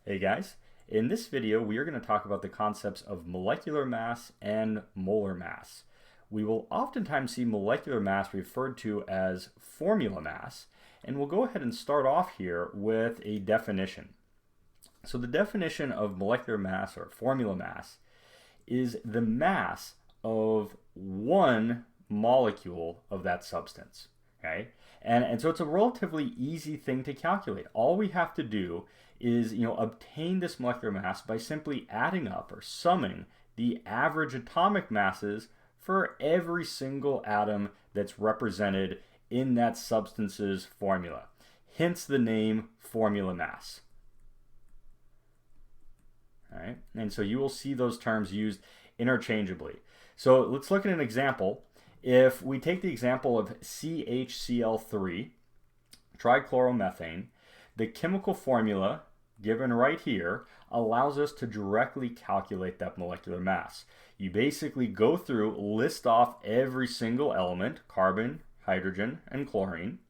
Hey guys, in this video we are going to talk about the concepts of molecular mass and molar mass. We will oftentimes see molecular mass referred to as formula mass, and we'll go ahead and start off here with a definition. So the definition of molecular mass or formula mass is the mass of one molecule of that substance. Okay? And so it's a relatively easy thing to calculate. All we have to do is obtain this molecular mass by simply adding up or summing the average atomic masses for every single atom that's represented in that substance's formula. Hence the name formula mass. All right? And so you will see those terms used interchangeably. So let's look at an example. If we take the example of CHCl3, trichloromethane, the chemical formula given right here allows us to directly calculate that molecular mass. You basically go through, list off every single element, carbon, hydrogen, and chlorine,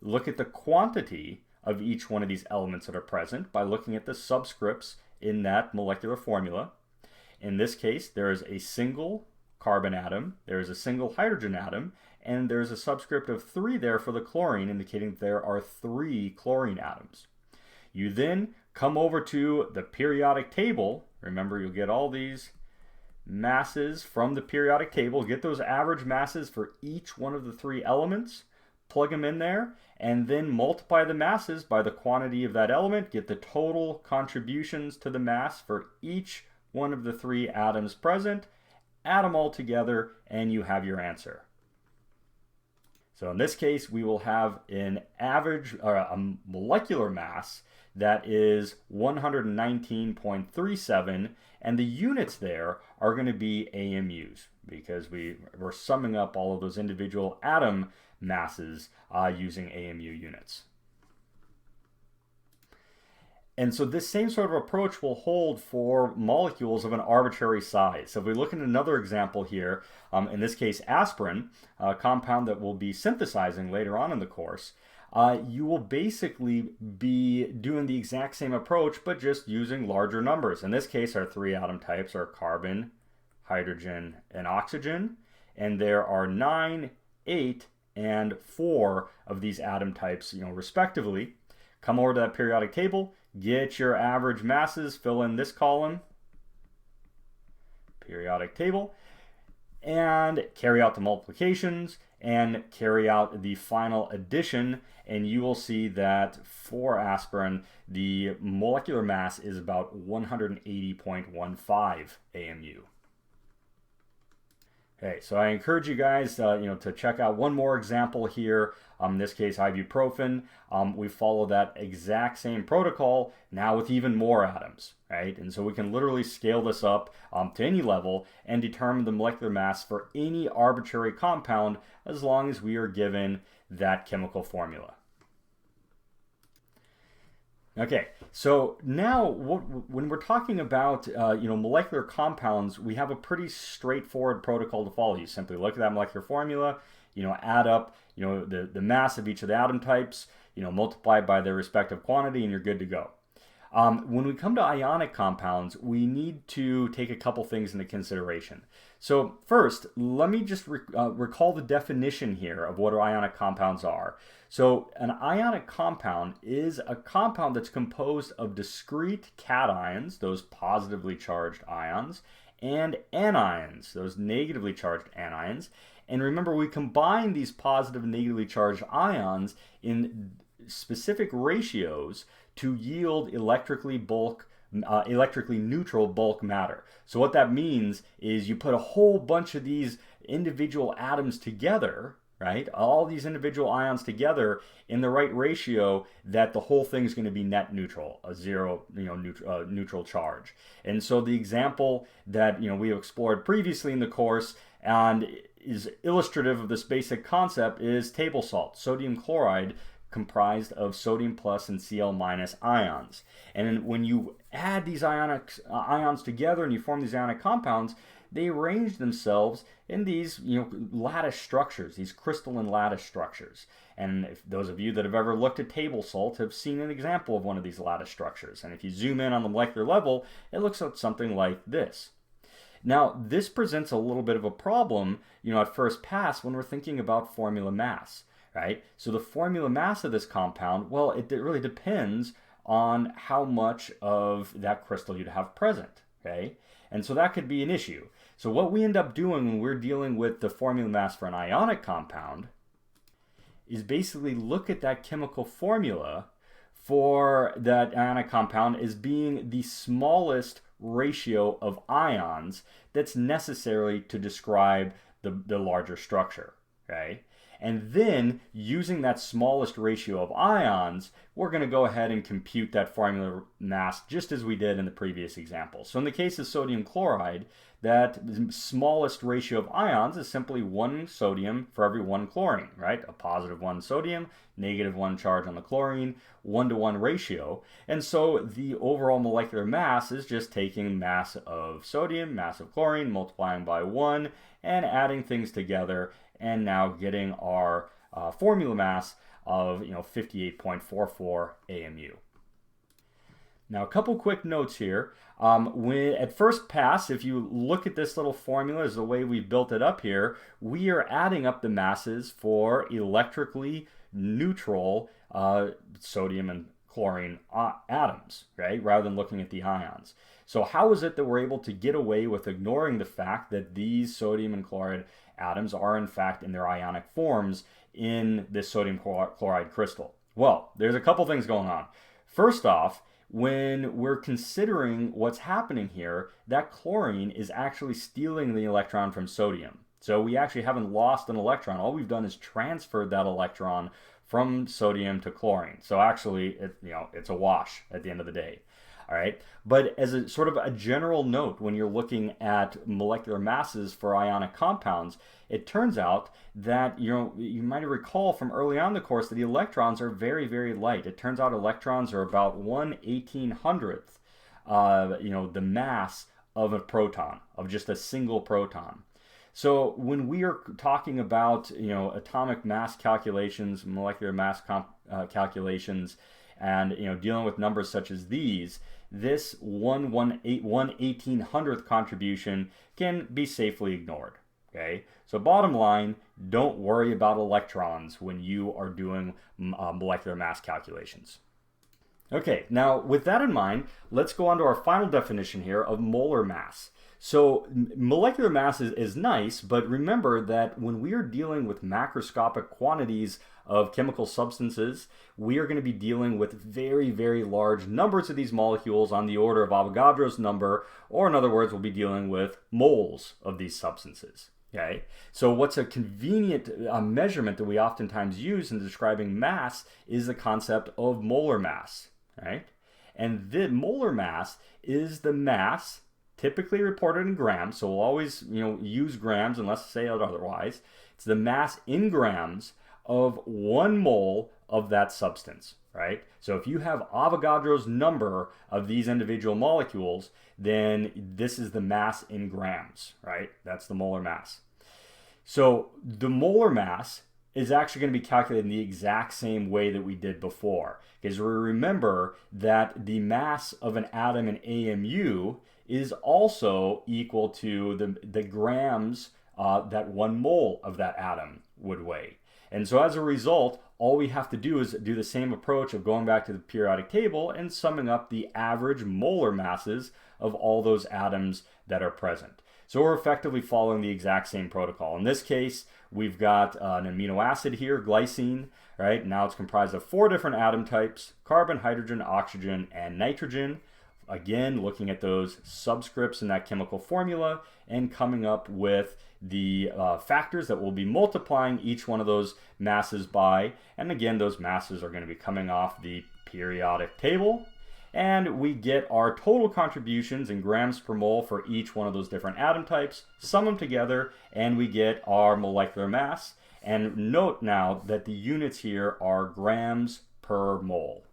look at the quantity of each one of these elements that are present by looking at the subscripts in that molecular formula. In this case, there is a single carbon atom, there is a single hydrogen atom, and there's a subscript of 3 there for the chlorine, indicating that there are 3 chlorine atoms. You then come over to the periodic table. Remember, you'll get all these masses from the periodic table, get those average masses for each one of the 3 elements, plug them in there, and then multiply the masses by the quantity of that element, get the total contributions to the mass for each one of the 3 atoms present, add them all together, and you have your answer. So in this case, we will have an average or a molecular mass that is 119.37, and the units there are going to be AMUs because we're summing up all of those individual atom masses using AMU units. And so this same sort of approach will hold for molecules of an arbitrary size. So if we look at another example here, in this case aspirin, a compound that we'll be synthesizing later on in the course, you will basically be doing the exact same approach but just using larger numbers. In this case, our 3 atom types are carbon, hydrogen, and oxygen, and there are 9, 8, and 4 of these atom types, respectively. Come over to that periodic table, get your average masses, fill in this column, periodic table, and carry out the multiplications and carry out the final addition, and you will see that for aspirin, the molecular mass is about 180.15 AMU. Okay, so I encourage you guys to check out one more example here. In this case, ibuprofen. We follow that exact same protocol now with even more atoms, right? And so we can literally scale this up to any level and determine the molecular mass for any arbitrary compound as long as we are given that chemical formula. Okay, so now when we're talking about molecular compounds, we have a pretty straightforward protocol to follow. You simply look at that molecular formula, add up the mass of each of the atom types, multiply by their respective quantity, and you're good to go. When we come to ionic compounds, we need to take a couple things into consideration. So first, let me just recall the definition here of what ionic compounds are. So an ionic compound is a compound that's composed of discrete cations, those positively charged ions, and anions, those negatively charged anions. And remember, we combine these positive and negatively charged ions in specific ratios to yield electrically neutral bulk matter. So what that means is you put a whole bunch of these individual atoms together, right? All these individual ions together in the right ratio that the whole thing is going to be net neutral, a zero, neutral charge. And so the example that we explored previously in the course and is illustrative of this basic concept is table salt, sodium chloride, comprised of sodium plus and Cl minus ions. And when you add these ions together and you form these ionic compounds, they arrange themselves in these lattice structures, these crystalline lattice structures. And if those of you that have ever looked at table salt have seen an example of one of these lattice structures. And if you zoom in on the molecular level, it looks like something like this. Now, this presents a little bit of a problem, at first pass when we're thinking about formula mass, right? So the formula mass of this compound, well, it really depends on how much of that crystal you'd have present, okay? And so that could be an issue. So what we end up doing when we're dealing with the formula mass for an ionic compound is basically look at that chemical formula for that ionic compound as being the smallest ratio of ions that's necessary to describe the larger structure, okay? And then, using that smallest ratio of ions, we're going to go ahead and compute that formula mass just as we did in the previous example. So in the case of sodium chloride, that smallest ratio of ions is simply 1 sodium for every 1 chlorine, right? A positive 1 sodium, negative 1 charge on the chlorine, 1-to-1 ratio. And so the overall molecular mass is just taking mass of sodium, mass of chlorine, multiplying by 1, and adding things together, and now getting our formula mass of 58.44 AMU. Now, a couple quick notes here. At first pass, if you look at this little formula as the way we built it up here, we are adding up the masses for electrically neutral sodium and chlorine atoms, right? Rather than looking at the ions. So how is it that we're able to get away with ignoring the fact that these sodium and chloride atoms are in fact in their ionic forms in this sodium chloride crystal? Well, there's a couple things going on. First off, when we're considering what's happening here, that chlorine is actually stealing the electron from sodium. So we actually haven't lost an electron. All we've done is transferred that electron from sodium to chlorine. So actually, it's a wash at the end of the day. All right, but as a sort of a general note, when you're looking at molecular masses for ionic compounds, it turns out that you might recall from early on in the course that the electrons are very, very light. It turns out electrons are about 1/1800th, the mass of a proton, of just a single proton. So when we are talking about atomic mass calculations, molecular mass calculations, and dealing with numbers such as these, this 1/1800th contribution can be safely ignored. Okay, so bottom line, don't worry about electrons when you are doing molecular mass calculations. Okay, now with that in mind, let's go on to our final definition here of molar mass. So molecular mass is nice, but remember that when we are dealing with macroscopic quantities of chemical substances, we are going to be dealing with very, very large numbers of these molecules on the order of Avogadro's number, or in other words, we'll be dealing with moles of these substances. Okay, so what's a convenient measurement that we oftentimes use in describing mass is the concept of molar mass, right? And the molar mass is the mass typically reported in grams, so we'll always use grams unless say otherwise. It's the mass in grams of 1 mole of that substance, right? So if you have Avogadro's number of these individual molecules, then this is the mass in grams, right? That's the molar mass. So the molar mass is actually going to be calculated in the exact same way that we did before, because we remember that the mass of an atom in AMU is also equal to the grams that 1 mole of that atom would weigh. And so as a result, all we have to do is do the same approach of going back to the periodic table and summing up the average molar masses of all those atoms that are present. So we're effectively following the exact same protocol. In this case, we've got an amino acid here, glycine, right? Now it's comprised of 4 different atom types: carbon, hydrogen, oxygen, and nitrogen. Again, looking at those subscripts in that chemical formula and coming up with the factors that we'll be multiplying each one of those masses by. And again, those masses are going to be coming off the periodic table. And we get our total contributions in grams per mole for each one of those different atom types, sum them together, and we get our molecular mass. And note now that the units here are grams per mole.